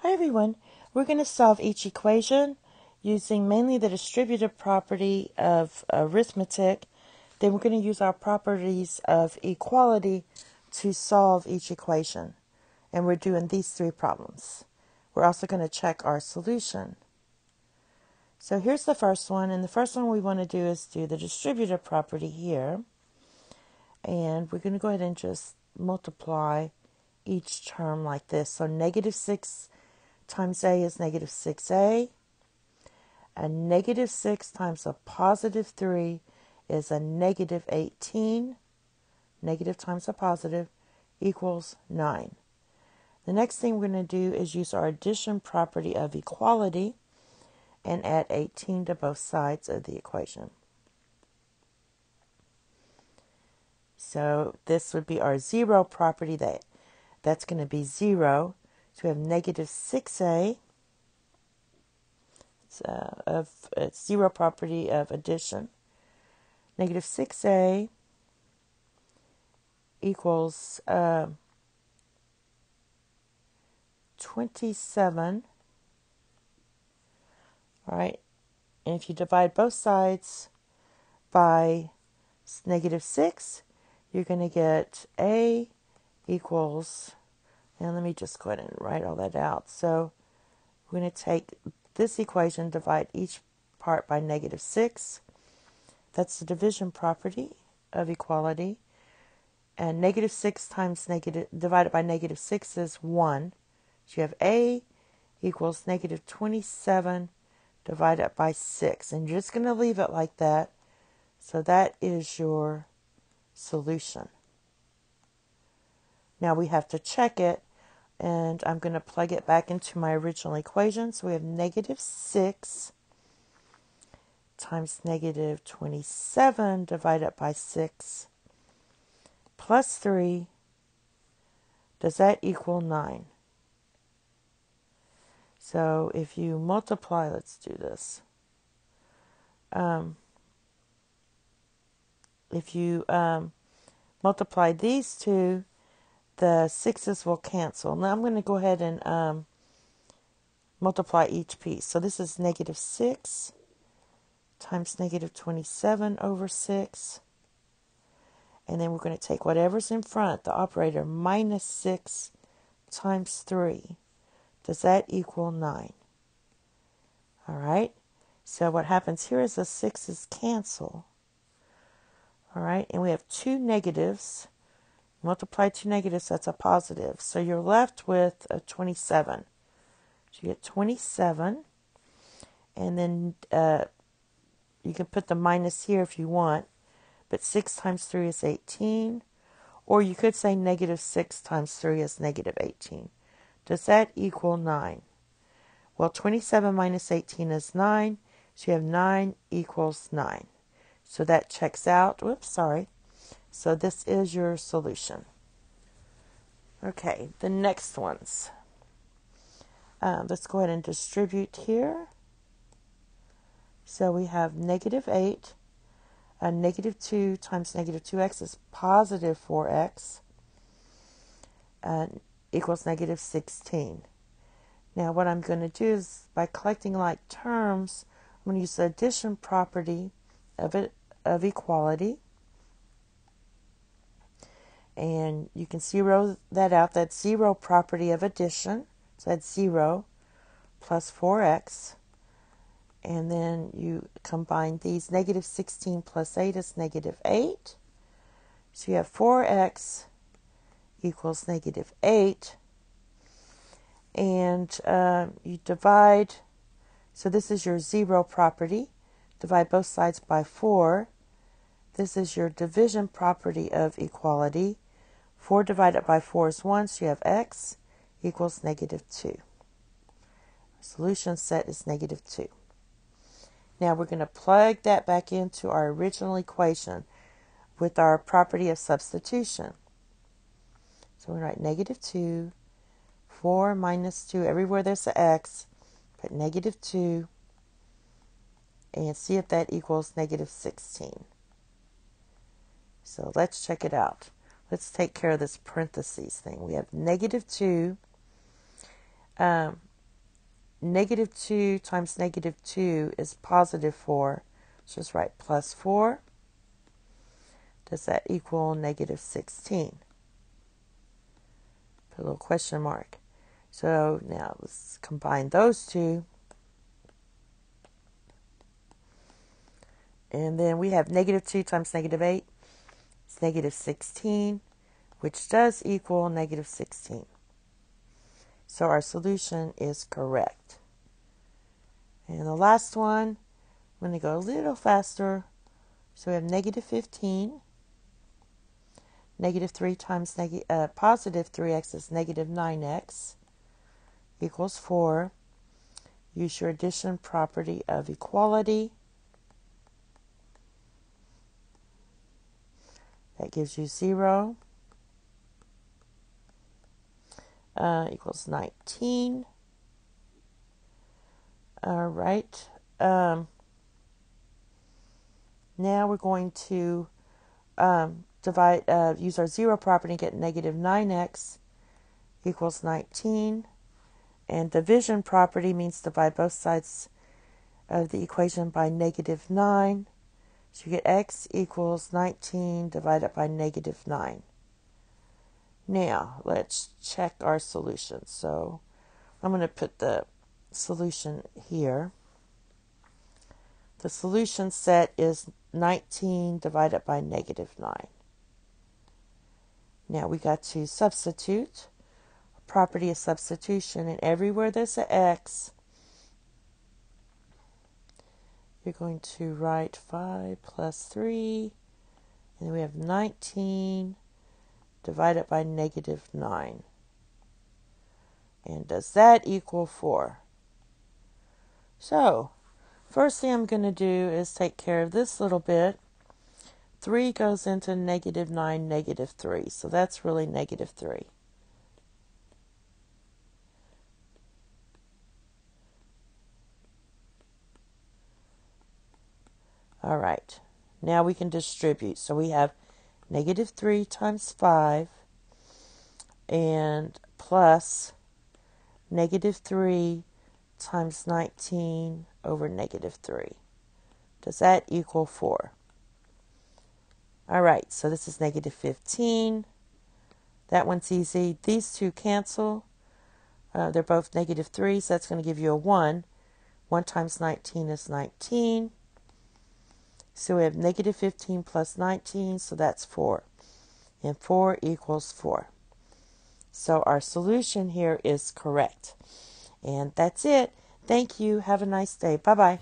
Hi everyone, we're going to solve each equation using mainly the distributive property of arithmetic. Then we're going to use our properties of equality to solve each equation. And we're doing these three problems. We're also going to check our solution. So here's the first one, and the first one we want to do is do the distributive property here. And we're going to go ahead and just multiply each term like this. So negative 6 times a is negative 6a, and negative 6 times a positive 3 is a negative 18. Negative times a positive equals 9. The next thing we're going to do is use our addition property of equality and add 18 to both sides of the equation. So this would be our zero property. That's going to be 0. So we have negative 6a. It's zero property of addition. Negative 6a equals 27. All right. And if you divide both sides by negative 6, you're going to get a equals, and let me just go ahead and write all that out. So we're going to take this equation, divide each part by negative 6. That's the division property of equality. And negative 6 times negative divided by negative 6 is 1. So you have a equals negative 27 divided by 6. And you're just going to leave it like that. So that is your solution. Now we have to check it, and I'm going to plug it back into my original equation. So we have negative 6 times negative 27 divided by 6 plus 3. Does that equal 9? So if you multiply, let's do this. If you multiply these two, the 6's will cancel. Now I'm going to go ahead and multiply each piece. So this is negative 6 times negative 27 over 6. And then we're going to take whatever's in front, the operator, minus 6 times 3. Does that equal 9? All right. So what happens here is the 6's cancel. All right. And we have two negatives. Multiply two negatives, that's a positive. So you're left with a 27. So you get 27. And then you can put the minus here if you want. But 6 times 3 is 18. Or you could say negative 6 times 3 is negative 18. Does that equal 9? Well, 27 minus 18 is 9. So you have 9 equals 9. So that checks out. Whoops, sorry. So this is your solution. Okay, the next ones. Let's go ahead and distribute here. So we have negative 8. Negative 2 times negative 2x is positive 4x. Equals negative 16. Now what I'm going to do is, by collecting like terms, I'm going to use the addition property of equality. And you can zero that out. That's zero property of addition. So that's 0 plus 4x. And then you combine these. Negative 16 plus 8 is negative 8. So you have 4x equals negative 8. And you divide. So this is your zero property. Divide both sides by 4. This is your division property of equality. 4 divided by 4 is 1, so you have x equals negative 2. Solution set is negative 2. Now we're going to plug that back into our original equation with our property of substitution. So we write negative 2, 4 minus 2, everywhere there's an x, put negative 2, and see if that equals negative 16. So let's check it out. Let's take care of this parentheses thing. We have negative 2 negative 2 times negative 2 is positive 4. So just write plus 4. Does that equal negative 16? Put a little question mark. So now let's combine those two. And then we have negative 2 times negative 8. It's negative 16, which does equal negative 16. So our solution is correct. And the last one, I'm going to go a little faster. So we have negative 15. Negative 3 times positive 3x is negative 9x equals 4. Use your addition property of equality. That gives you 0 equals 19. All right. Now we're going to use our 0 property and get negative 9x equals 19. And division property means divide both sides of the equation by negative 9. So you get x equals 19 divided by negative 9. Now, let's check our solution. So I'm going to put the solution here. The solution set is 19 divided by negative 9. Now we got to substitute. Property of substitution, and everywhere there's an x, you're going to write 5 plus 3, and we have 19 divided by negative 9. And does that equal 4? So, first thing I'm going to do is take care of this little bit. 3 goes into negative 9, negative 3, so that's really negative 3. All right, now we can distribute. So we have negative 3 times 5 and plus negative 3 times 19 over negative 3. Does that equal 4? All right, so this is negative 15. That one's easy. These two cancel. They're both negative 3, so that's going to give you a 1. 1 times 19 is 19. So we have negative 15 plus 19, so that's 4. And 4 equals 4. So our solution here is correct. And that's it. Thank you. Have a nice day. Bye-bye.